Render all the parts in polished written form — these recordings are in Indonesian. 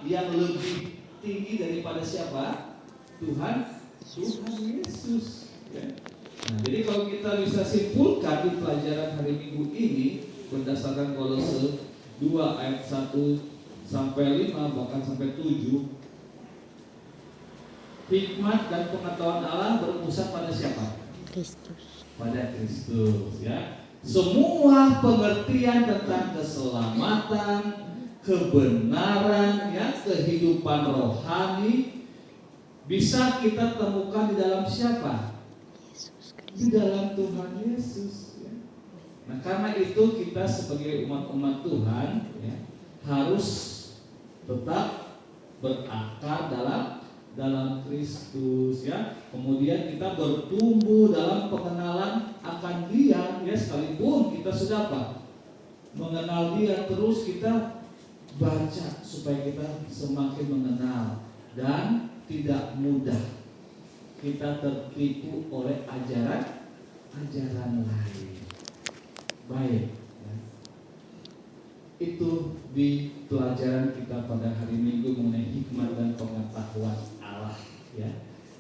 yang lebih tinggi daripada siapa? Tuhan Yesus. Ya. Nah, jadi kalau kita bisa simpulkan di pelajaran hari Minggu ini berdasarkan Kolose 2 ayat 1 sampai 5 bahkan sampai 7, hikmat dan pengetahuan Allah berpusat pada siapa? Kristus. Pada Kristus, ya. Semua pengertian tentang keselamatan, kebenaran, ya, kehidupan rohani bisa kita temukan di dalam siapa? Di dalam Tuhan Yesus, ya. Nah, karena itu kita sebagai umat-umat Tuhan, ya, harus tetap berakar dalam Kristus, ya. Kemudian kita bertumbuh dalam pengenalan akan Dia, ya, sekalipun kita sudah apa? Mengenal Dia, terus kita baca supaya kita semakin mengenal dan tidak mudah kita tertipu oleh ajaran lain. Baik, ya. Itu di pelajaran kita pada hari Minggu mengenai hikmat dan pengetahuan Allah, ya.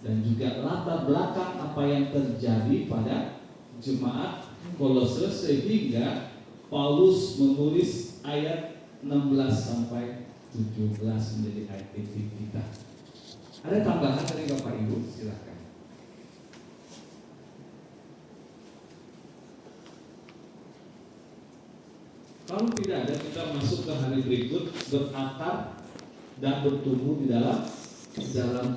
Dan juga latar belakang apa yang terjadi pada jemaat Kolose sehingga Paulus menulis ayat 16 sampai 17 menjadi ayat inti kita. Ada tambahan dari Bapak Ibu? Silakan. Kalau tidak ada, kita masuk ke hari berikut, berakar dan bertumbuh di dalam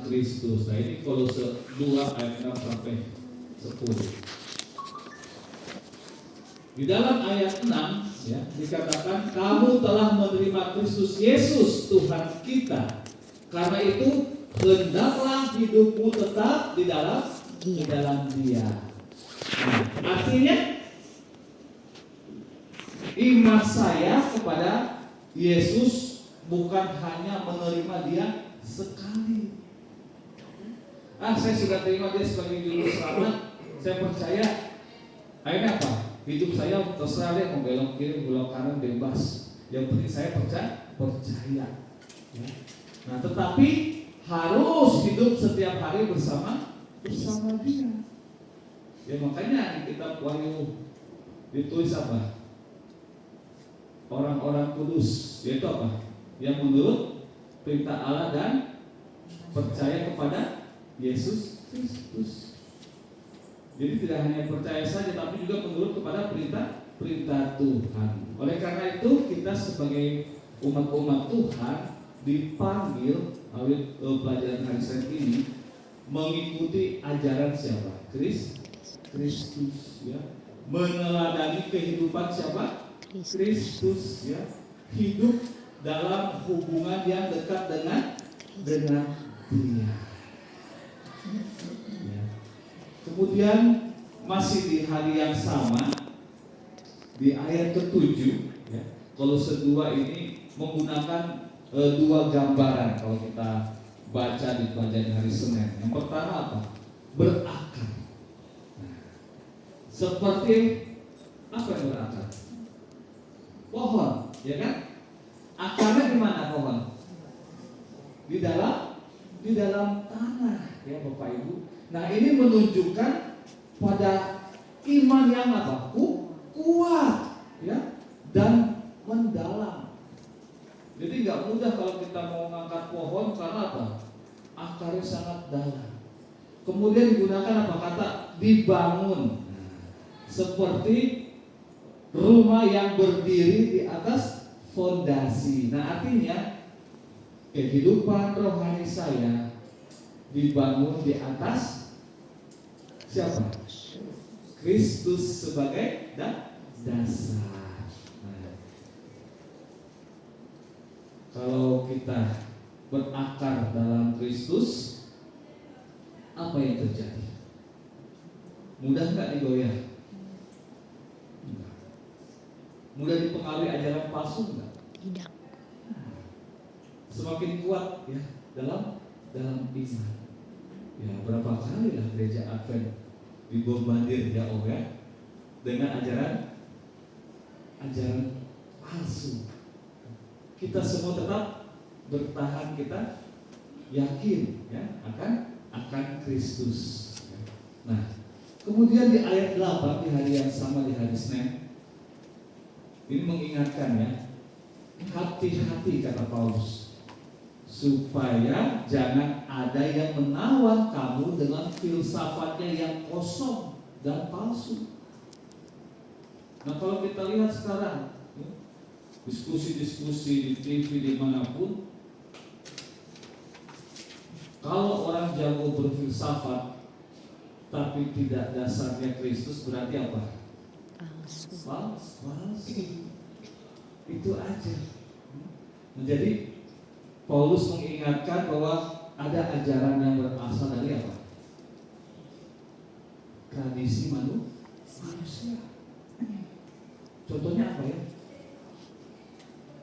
Kristus. Nah, ini Kolose 2 ayat 6 sampai 10. Di dalam ayat 6, ya, dikatakan kamu telah menerima Kristus Yesus Tuhan kita. Karena itu hendaklah hidupmu tetap di dalam Dia. Nah, artinya iman saya kepada Yesus bukan hanya menerima Dia sekali. Saya sudah terima Dia sebagai juru selamat, saya percaya. Akhirnya apa? Hidup saya terserah deh, mau belok kiri, belok kanan, bebas. Yang penting saya percaya. Ya. Nah, tetapi harus hidup setiap hari bersama Dia. Ya, makanya di kitab Wahyu ditulis apa? Orang-orang kudus, yaitu apa? Yang menurut perintah Allah dan percaya kepada Yesus Kristus. Jadi tidak hanya percaya saja, tapi juga menurut kepada perintah Tuhan. Oleh karena itu kita sebagai umat-umat Tuhan dipanggil oleh pelajaran hari Senin ini mengikuti ajaran siapa? Kristus, ya. Meneladani kehidupan siapa? Kristus, ya. Hidup dalam hubungan yang dekat dengan Dia. Ya. Kemudian masih di hari yang sama di ayat ke-7, ya, Kolose 2 ini menggunakan dua gambaran kalau kita baca di pelajaran hari Senin. Yang pertama apa? Berakar. Nah, seperti apa yang berakar? Pohon, ya kan? Akarnya di mana pohon? Di dalam tanah, ya Bapak Ibu. Nah, ini menunjukkan pada iman yang apa? Kuat, ya, dan mendalam. Jadi nggak mudah kalau kita mau mengangkat pohon karena apa? Akarnya sangat dalam. Kemudian digunakan apa? Kata dibangun. Seperti rumah yang berdiri di atas fondasi. Nah, artinya kehidupan rohani saya dibangun di atas siapa? Kristus sebagai dasar. Nah, kalau kita berakar dalam Kristus, apa yang terjadi? Mudah nggak digoyah? Enggak. Mudah dipengaruhi ajaran palsu enggak? Tidak. Semakin kuat, ya, dalam iman. Ya, berapa kali lah gereja Advent dibombardir, ya, dengan ajaran palsu. Kita semua tetap bertahan kita yakin ya akan Kristus. Nah, kemudian di ayat 8 di hari yang sama, di hari Senin, ini mengingatkan ya, hati-hati kata Paulus, supaya jangan ada yang menawan kamu dengan filsafatnya yang kosong dan palsu. Nah, kalau kita lihat sekarang ya, diskusi-diskusi di TV dimanapun, kalau orang jago berfilsafat tapi tidak dasarnya Kristus, berarti apa? Palsu. Itu aja. Jadi Paulus mengingatkan bahwa ada ajaran yang berasal dari apa? Tradisi manusia. Contohnya apa ya?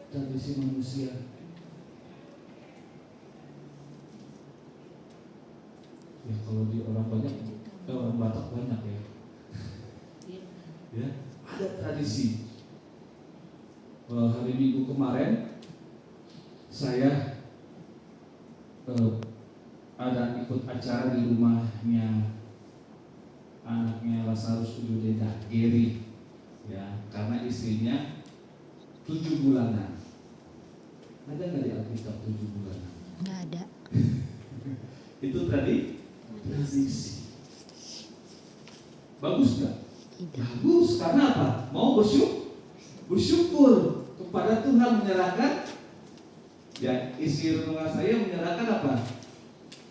Tradisi manusia. Ya kalau di orang banyak, orang Batak banyak ya. Ya, ada tradisi. Hari Minggu kemarin saya ada ikut acara di rumahnya anaknya Lazarus Ududeda, Geri, ya, karena istrinya 7 bulanan. Ada nggak di Alkitab 7 bulanan? Nggak ada. Itu tradisi. Bagus nggak? Bagus, karena apa? Mau bersyukur kepada Tuhan, menyerahkan. Ya, isi renungan saya menyerahkan apa?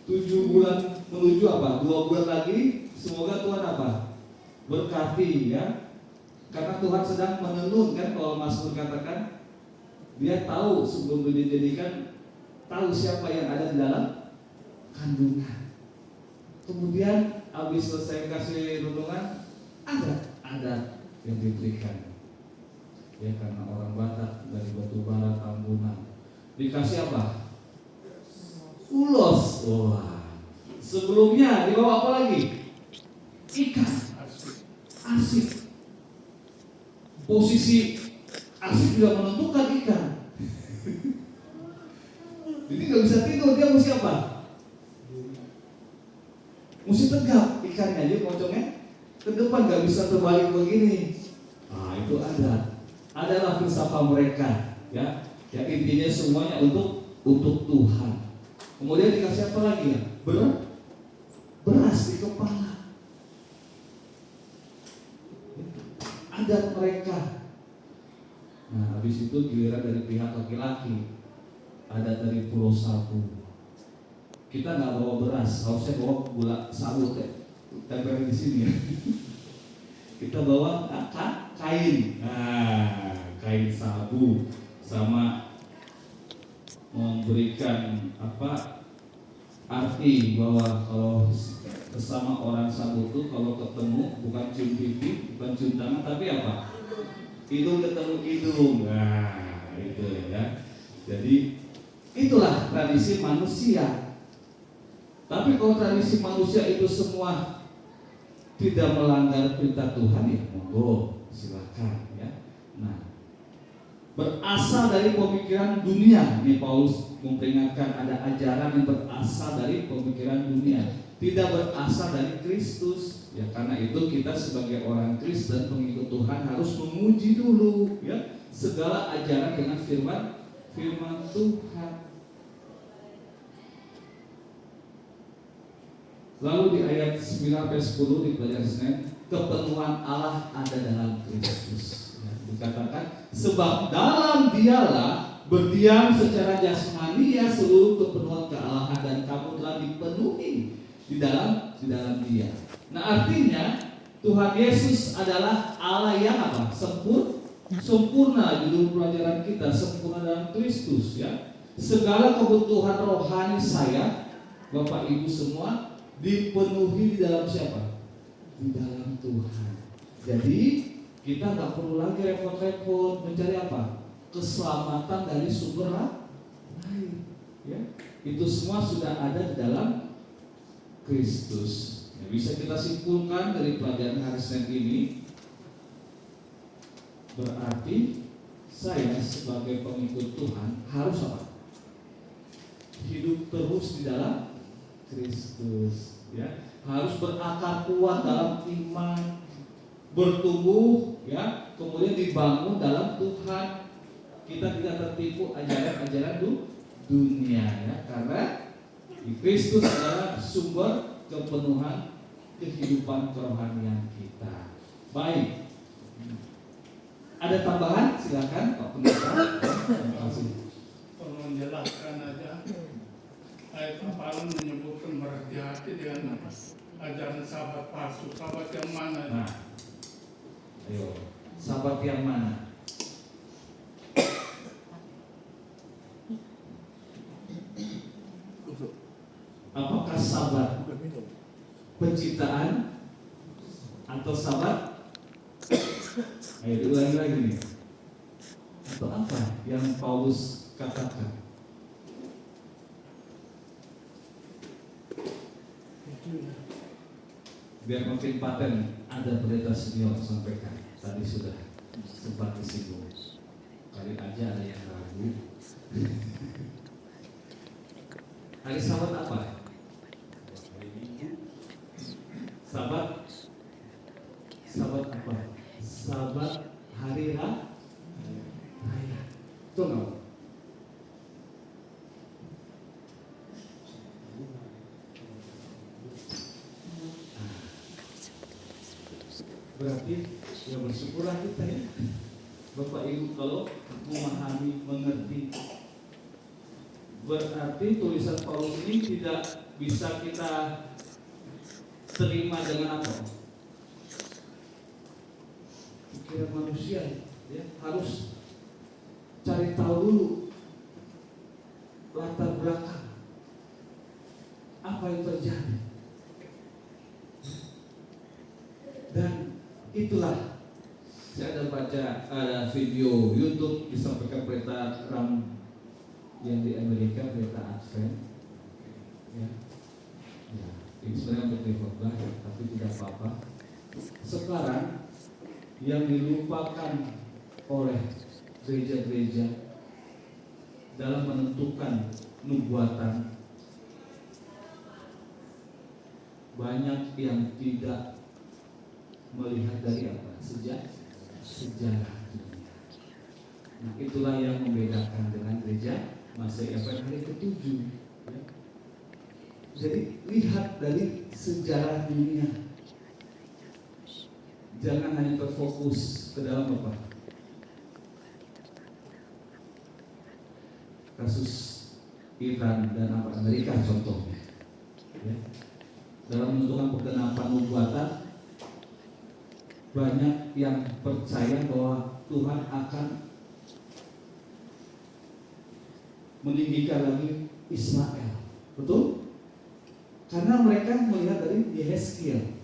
7 bulan menuju apa? 2 bulan lagi, semoga Tuhan apa? Berkati ya. Karena Tuhan sedang menenun kan, kalau Mazmur katakan, dia tahu sebelum dijadikan, tahu siapa yang ada di dalam kandungan. Kemudian habis selesai kasih renungan, ada yang diberikan. Ya, karena orang Batak dari Batubara, Tambunan, dikasih apa? Ulos. Wah. Sebelumnya dibawa apa lagi? Ikan. Arsip. Posisi arsip juga menentukan ikan. Jadi nggak bisa tidur, dia mesti apa? Mesti tegap ikannya, dia pocongnya ke depan, nggak bisa terbalik begini. Ah, itu adalah filsafat mereka, ya. Ya, intinya semuanya untuk Tuhan. Kemudian dikasih apa lagi ya? Beras di kepala. Adat mereka. Nah, habis itu giliran dari pihak laki-laki, adat dari Pulau Sabu. Kita nggak bawa beras, harusnya bawa gula sabu tempel di sini ya. Kita bawa kain, kain sabu, sama memberikan arti bahwa kalau sesama orang sabu itu kalau ketemu bukan cium pipi, bukan cium tangan, tapi apa? Hidung ketemu hidung. Nah, itu ya. Jadi itulah tradisi manusia. Tapi kalau tradisi manusia itu semua tidak melanggar perintah Tuhan, ya monggo, silakan ya. Nah, berasal dari pemikiran dunia. Ini Paulus memperingatkan ada ajaran yang berasal dari pemikiran dunia, tidak berasal dari Kristus. Ya, karena itu kita sebagai orang Kristen, pengikut Tuhan, harus memuji dulu ya segala ajaran dengan firman Tuhan. Lalu di ayat 9-10 di pelajaran Senin, kepenuhan Allah ada dalam Kristus. Ya, dikatakan, sebab dalam Dialah berdiam secara jasmania seluruh kepenuhan kealahan, dan kamu telah dipenuhi di dalam Dia. Nah, artinya Tuhan Yesus adalah Allah yang apa? Sempurna. Judul pelajaran kita, sempurna dalam Kristus ya. Segala kebutuhan rohani saya, Bapak Ibu semua, dipenuhi di dalam siapa? Di dalam Tuhan. Jadi kita nggak perlu lagi repot-repot mencari apa? Keselamatan dari sumber lain. Ya, itu semua sudah ada di dalam Kristus. Ya, bisa kita simpulkan dari pelajaran hari Senin ini, berarti saya sebagai pengikut Tuhan harus apa? hidup terus di dalam Kristus, ya. Harus berakar kuat dalam iman, bertumbuh, ya, kemudian dibangun dalam Tuhan. Kita tidak tertipu ajaran-ajaran dunia, ya, karena di Kristus adalah sumber kepenuhan kehidupan kerohanian kita. Baik, ada tambahan? Silakan Pak Pendeta. Terima kasih. Tolong jelaskan aja. Ayat hafalan menyebutkan berhati-hati dengan ajaran sahabat palsu. Sahabat yang mana? Nah, ayo, sahabat yang mana? Apakah sahabat penciptaan atau sahabat? Ayo diulangi lagi nih. Atau apa yang Paulus katakan? Biar makin paten, ada pendeta senior sampaikan. Tadi sudah sempat disinggung. Kali aja ada yang ragu. Hari sahabat apa? Sahabat apa? Sahabat hari raya. Itu nggak? Berarti ya bersyukurlah kita, ya, Bapak Ibu, kalau memahami, mengerti. Berarti tulisan Paulus ini tidak bisa kita terima dengan apa? Pikiran manusia, ya, harus cari tahu dulu latar belakang apa yang terjadi. Dan itulah, saya ada baca ada video YouTube disampaikan pendeta Ram yang di Amerika, pendeta Advent, ya. Ya, ini sebenarnya untuk dikhotbah, tapi tidak apa-apa. Sekarang yang dilupakan oleh gereja-gereja dalam menentukan nubuatan, banyak yang tidak melihat dari apa? Sejarah dunia. Nah, itulah yang membedakan dengan gereja Masih hari ke-7, ya. Jadi lihat dari sejarah dunia. Jangan hanya terfokus ke dalam apa? Kasus Iran dan Amerika contohnya, ya. Dalam menentukan penggenapan nubuatan, banyak yang percaya bahwa Tuhan akan meninggikan lagi Ismail, betul? Karena mereka melihat dari Yehezkiel.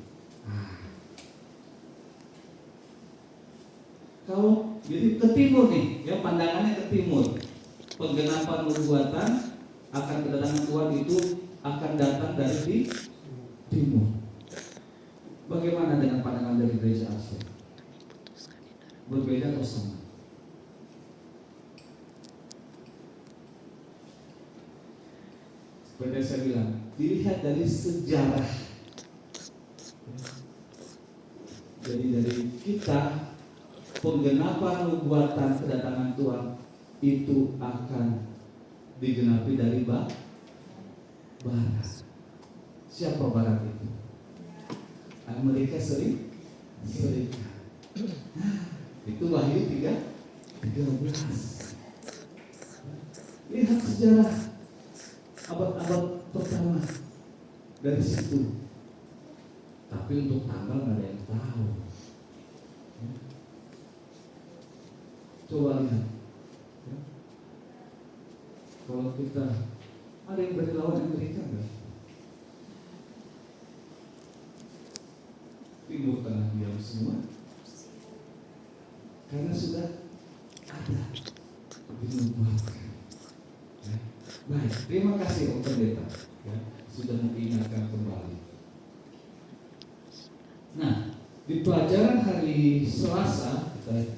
Kalau jadi ke timur nih, ya, pandangannya ke timur, penggenapan nubuatan akan kedatangan Tuhan itu akan datang dari di timur. Bagaimana dengan pandangan dari gereja Advent? Berbeda atau sama? Seperti saya bilang, dilihat dari sejarah. Jadi dari kita, penggenapan nubuatan kedatangan Tuhan itu akan digenapi dari barat. Siapa barat itu? Amerika Serikat. Itu Wahyu 3:13. Lihat sejarah abad-abad pertama dari situ. Tapi untuk tanggal nggak ada yang tahu. Coba lihat, ya. Kalau kita ada yang berani lawan Amerika nggak? Timur Tengah diam semua, karena sudah ada dinubuatkan. Ya. Baik, terima kasih Om Pendeta, ya, sudah mengingatkan kembali. Nah, di pelajaran hari Selasa kita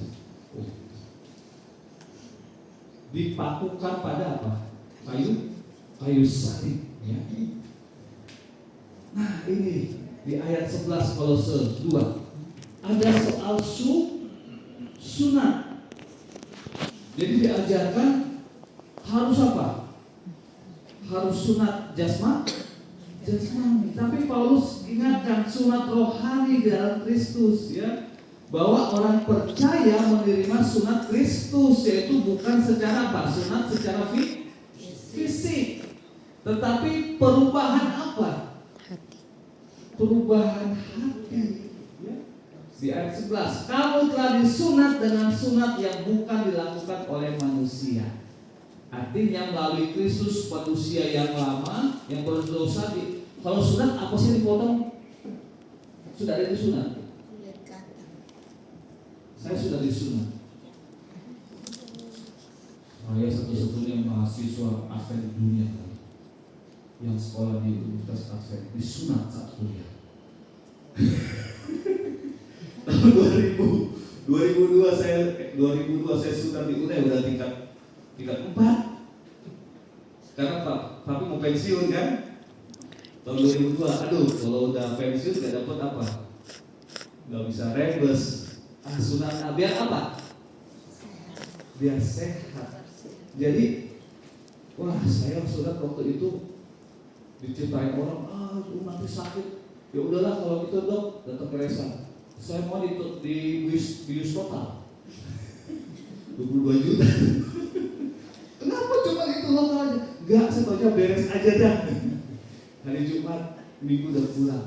dipakukan pada apa? Kayu kayu salib, ya. Nah, ini di ayat 11 Kolose 2 ada soal sunat. Jadi diajarkan harus apa? Harus sunat jasmani. Tapi Paulus ingatkan sunat rohani di dalam Kristus, ya. Bahwa orang percaya menerima sunat Kristus, yaitu bukan secara apa? Sunat secara fisik. Tetapi perubahan apa? Perubahan hati, ya. Di ayat 11, kamu telah disunat dengan sunat yang bukan dilakukan oleh manusia. Artinya melalui Kristus manusia yang lama yang berdosa kalau sunat apa sih dipotong? Sudah ada disunat. Saya sudah disunat. Saya satu-satunya mahasiswa Advent di dunia yang sekolah di Universitas Advent disunat saat kuliah. Tahun 2002 saya sunat di UNER udah tingkat 4. Karena Papi mau pensiun kan? Tahun 2002, aduh kalau udah pensiun gak dapat apa? Gak bisa rebus. Sunat biar apa? Biar sehat. Jadi, wah saya sunat waktu itu diceritain orang, nanti sakit. Ya udahlah kalau gitu dok, datang ke Resa. Saya mau di bius total 22 juta. Kenapa cuma itu lokal aja? Enggak, saya tahu aja beres aja dah. Hari Jumat, Minggu udah pulang.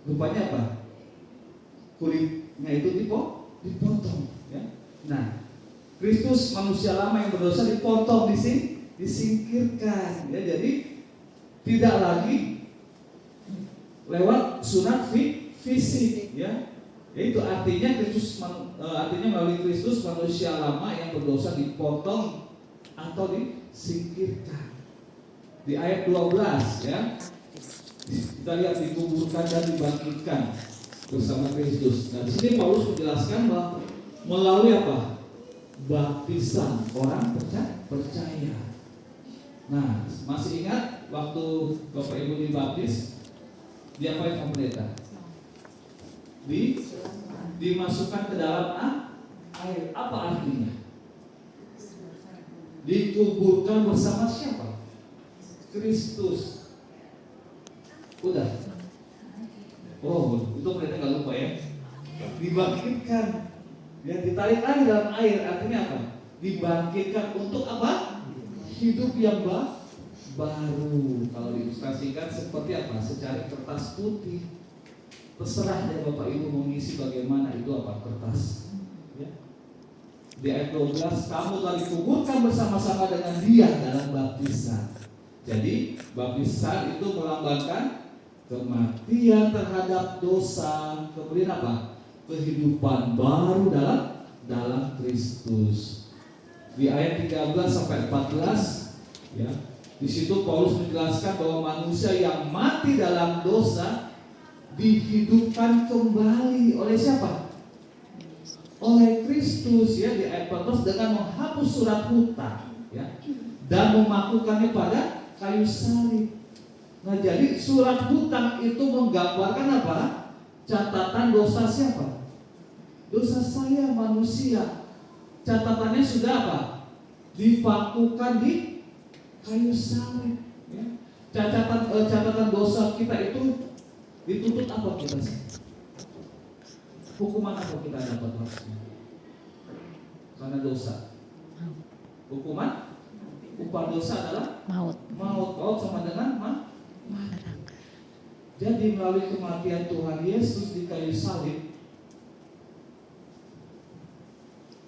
Rupanya apa? Kulitnya itu dipotong, ya. Nah, Kristus manusia lama yang berdosa dipotong, disingkirkan, ya. Jadi tidak lagi lewat sunat fisik, ya. Itu artinya artinya melalui Kristus manusia lama yang berdosa dipotong atau disingkirkan. Di ayat 12, ya. Kita lihat dikuburkan dan dibangkitkan bersama Kristus. Nah, di sini Paulus menjelaskan bahwa melalui apa? Baptisan orang percaya. Nah, masih ingat waktu Bapak Ibu dibaptis, diapain sama pendeta? Dimasukkan ke dalam air. Apa artinya? Dikuburkan bersama siapa? Kristus. Udah. Oh, itu pendeta nggak lupa ya. Dibangkitkan, ya, ditarik lagi dalam air. Artinya apa? Dibangkitkan untuk apa? Hidup yang baru. Kalau diilustrasikan seperti apa? Secari kertas putih. Terserah ya Bapak Ibu mengisi bagaimana itu apa kertas. Ya. Di ayat 12, kamu telah dikuburkan bersama-sama dengan Dia dalam baptisan. Jadi baptisan itu melambangkan kematian terhadap dosa, kemudian apa? Kehidupan baru dalam Kristus. Di ayat 13 sampai 14, ya. Di situ Paulus menjelaskan bahwa manusia yang mati dalam dosa dihidupkan kembali oleh siapa? Oleh Kristus, ya. Di ayat 14, dengan menghapus surat hutang, ya, dan memakukannya pada kayu salib. Nah, jadi surat hutang itu menggambarkan apa? Catatan dosa siapa? Dosa saya manusia. Catatannya sudah apa? Dipakukan di kayu salib, ya. Catatan dosa kita itu dituntut apa kita sih? Hukuman apa kita dapat harusnya? Karena dosa. Hukuman upah dosa adalah maut. Maut sama dengan mati. Jadi melalui kematian Tuhan Yesus di kayu salib,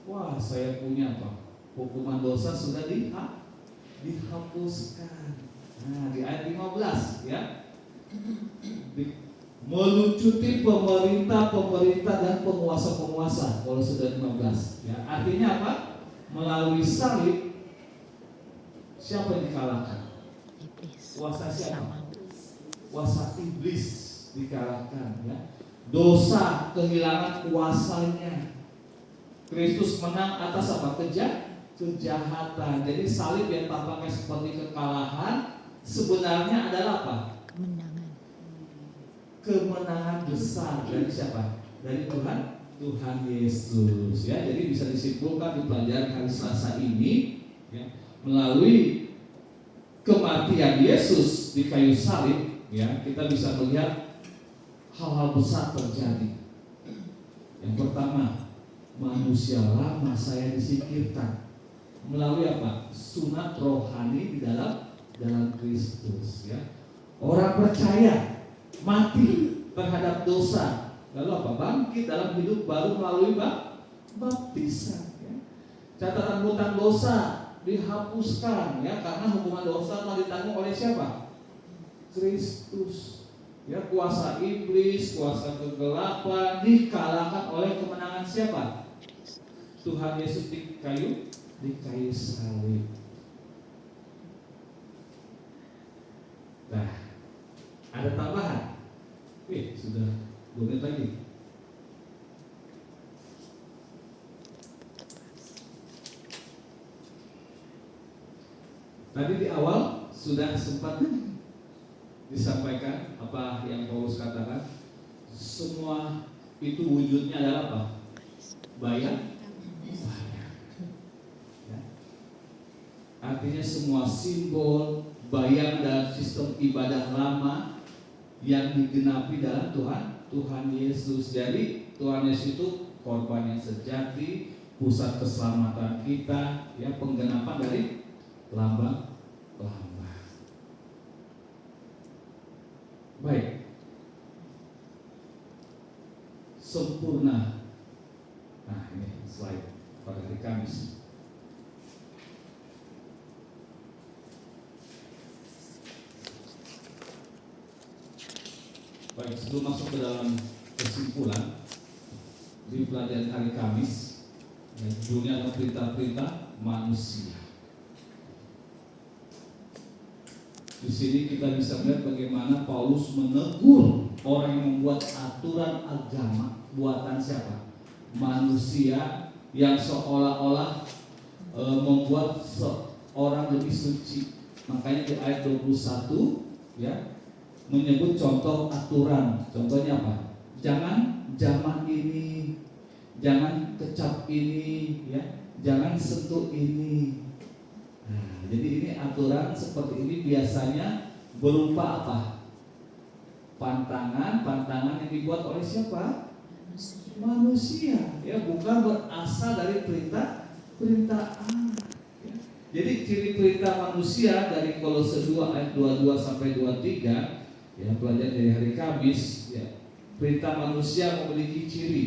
wah, saya punya apa? Hukuman dosa sudah dihapuskan. Nah, di ayat 15, ya. Melucuti pemerintah dan penguasa-penguasa. Kalau sudah 15, ya. Artinya apa? Melalui salib siapa yang dikalahkan? Kuasa siapa? Kuasa iblis dikalahkan, ya. Dosa kehilangan kuasanya. Kristus menang atas apa? kejahatan. Jadi salib yang tampaknya seperti kekalahan sebenarnya adalah apa? Kemenangan besar dari siapa? Dari Tuhan Yesus. Ya, jadi bisa disimpulkan di pelajaran hari Selasa ini, ya, melalui kematian Yesus di kayu salib, ya, kita bisa melihat hal-hal besar terjadi. Yang pertama, manusia lama saya disingkirkan melalui apa? Sunat rohani di dalam Kristus, ya. Orang percaya mati terhadap dosa, lalu apa? Bangkit dalam hidup baru melalui baptisan, ya. Catatan hutang dosa dihapuskan, ya, karena hukuman dosa telah ditanggung oleh siapa? Kristus. Ya, kuasa iblis, kuasa kegelapan dikalahkan oleh kemenangan siapa? Tuhan Yesus di kayu salib. Nah, ada tambahan. Sudah 2 menit lagi. Tadi di awal sudah sempat disampaikan apa yang Paulus katakan. Semua itu wujudnya adalah apa? Bayar. Ya. Artinya semua simbol, bayang dan sistem ibadah lama yang digenapi dalam Tuhan Yesus. Jadi Tuhan Yesus itu korban yang sejati, pusat keselamatan kita, ya, penggenapan dari lambang. Baik, sempurna. Nah, ini slide pada hari Kamis. Baik, sebelum masuk ke dalam kesimpulan di pelajaran hari Kamis, judulnya adalah perintah-perintah manusia. Di sini kita bisa melihat bagaimana Paulus menegur orang yang membuat aturan agama buatan siapa? Manusia yang seolah-olah membuat seorang lebih suci. Makanya di ayat 21, ya, menyebut contoh aturan. Contohnya apa? Jangan zaman ini, jangan kecap ini, ya, jangan sentuh ini. Nah, jadi ini aturan seperti ini biasanya berupa apa? Pantangan yang dibuat oleh siapa? Manusia, ya, bukan berasal dari perintah Allah. Ya. Jadi ciri perintah manusia dari Kolose 2 ayat 22 sampai 23, ya, pelajaran dari hari Kamis, ya. Perintah manusia memiliki ciri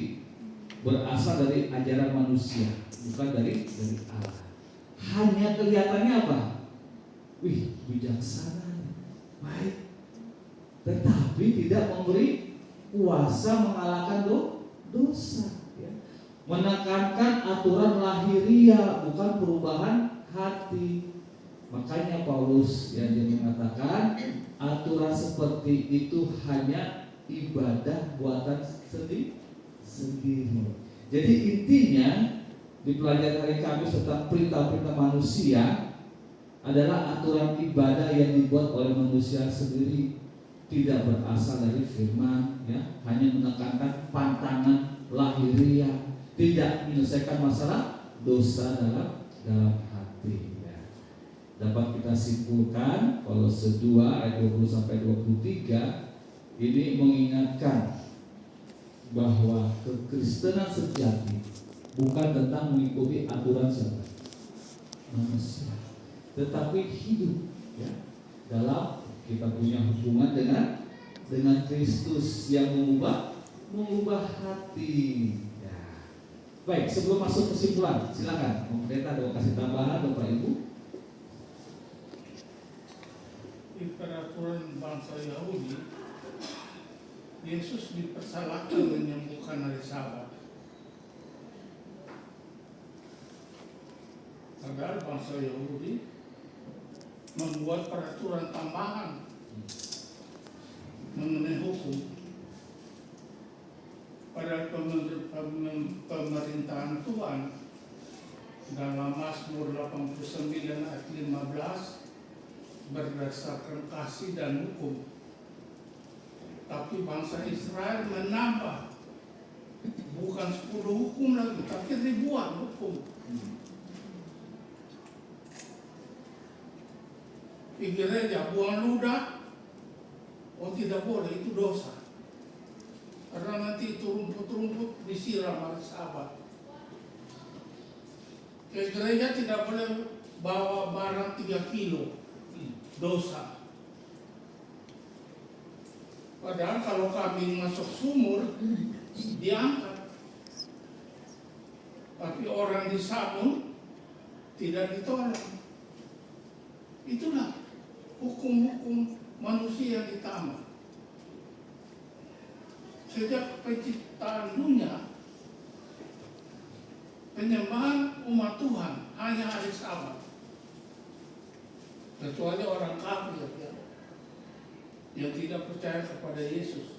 berasal dari ajaran manusia, bukan dari Allah. Hanya kelihatannya apa? Bijaksana, baik, tetapi tidak memberi kuasa mengalahkan dosa, ya. Menekankan aturan lahiriah, bukan perubahan hati. Makanya Paulus yang dia mengatakan aturan seperti itu hanya ibadah buatan sendiri. Jadi intinya di pelajaran hari Kamis tentang perintah-perintah manusia adalah aturan ibadah yang dibuat oleh manusia sendiri, tidak berasal dari firman, ya, hanya menekankan pantangan lahiriah, tidak menyelesaikan masalah dosa dalam hati. Ya. Dapat kita simpulkan Kolose 2 ayat 20 sampai 23 ini mengingatkan bahwa kekristenan sejati bukan tentang mengikuti aturan siapa? Manusia, tetapi hidup, ya, dalam kita punya hubungan dengan Kristus yang mengubah hati. Ya. Baik, sebelum masuk kesimpulan, silakan Pendeta ada kasih tambahan Bapak Ibu. Di peraturan bangsa Yahudi, Yesus dipersalahkan menyembuhkan hari Sabat. Padahal bangsa Yahudi membuat peraturan tambahan mengenai hukum. Padahal pemerintahan Tuhan dalam Mazmur 89 ayat 15, berdasarkan kasih dan hukum. Tapi bangsa Israel menambah, bukan 10 hukum lagi, tapi ribuan hukum. Di gereja buang ludah, oh tidak boleh, itu dosa. Karena nanti itu rumput-rumput disiram hari Sabat. Ke gereja tidak boleh bawa barang 3 kilo, dosa. Padahal kalau kambing masuk sumur, diangkat. Tapi orang disabun, tidak ditolak. Itulah hukum-hukum manusia yang ditambah. Sejak penciptaan dunia, penyembahan umat Tuhan hanya hari Sabat. Kecuali orang kafir yang tidak percaya kepada Yesus.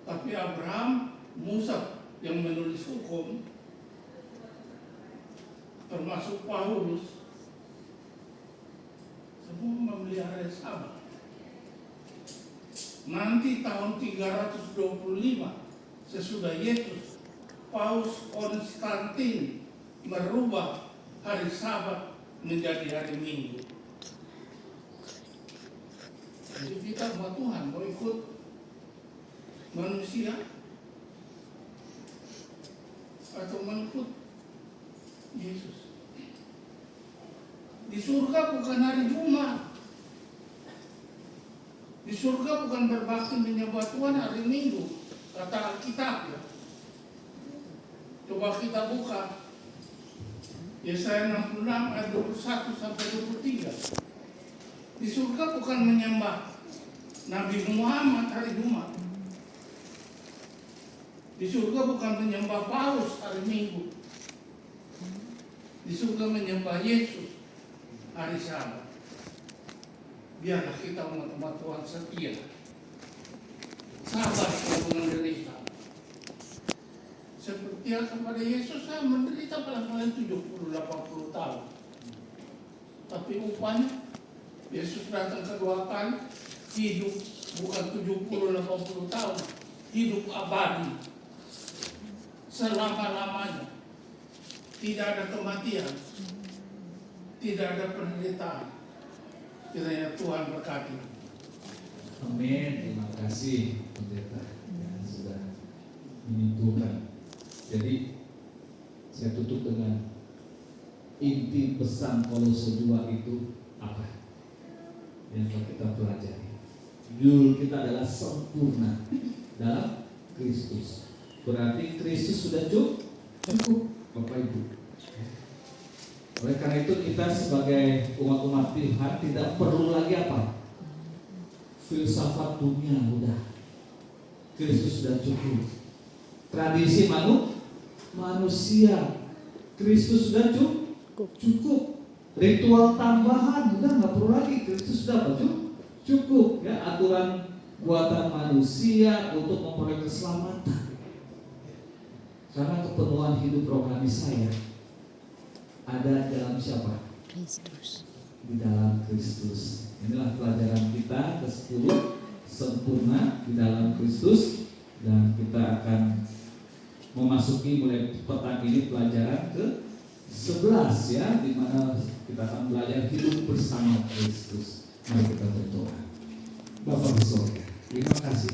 Tapi Abraham, Musa yang menulis hukum, termasuk Paulus, semua memelihara Sabat. Nanti tahun 325 sesudah Yesus, Paus Konstantin merubah hari Sabat menjadi hari Minggu. Jadi kita umat Tuhan mau ikut manusia atau mengikut Yesus. Di surga bukan hari Jumat. Di surga bukan berbakti menyembah Tuhan hari Minggu, kata Alkitab ya. Coba kita buka Yesaya 66 ayat 21 sampai 23. Di surga bukan menyembah Nabi Muhammad hari Jumat. Di surga bukan menyembah Paus hari Minggu. Di surga menyembah Yesus hari Sabat. Biarlah kita umat Tuhan setia, sabar kalau menderita. Seperti kepada Yesus, saya menderita paling-paling 70-80 tahun. Tapi upahnya, Yesus datang kedua kali, hidup bukan 70-80 tahun, hidup abadi, selama-lamanya. Tidak ada kematian, tidak ada penderitaan. Kiranya Tuhan berkati. Amin. Terima kasih pendeta yang sudah menyimpulkan. Jadi saya tutup dengan inti pesan Kolose 2 itu apa yang kita pelajari. Judul kita adalah sempurna dalam Kristus. Berarti Kristus sudah cukup, Bapak Ibu. Oleh karena itu kita sebagai umat-umat Tuhan tidak perlu lagi apa? Filsafat dunia udah. Kristus sudah cukup. Tradisi manusia, Kristus sudah cukup. Ritual tambahan udah nggak perlu lagi, Kristus sudah cukup. Ya, aturan buatan manusia untuk memperoleh keselamatan. Karena kepenuhan hidup rohani saya ada dalam siapa? Kristus. Di dalam Kristus. Inilah pelajaran kita ke-10, sempurna di dalam Kristus. Dan kita akan memasuki mulai petang ini pelajaran ke-11 ya, di mana kita akan belajar hidup bersama Kristus. Mari kita berdoa. Bapa di surga, terima kasih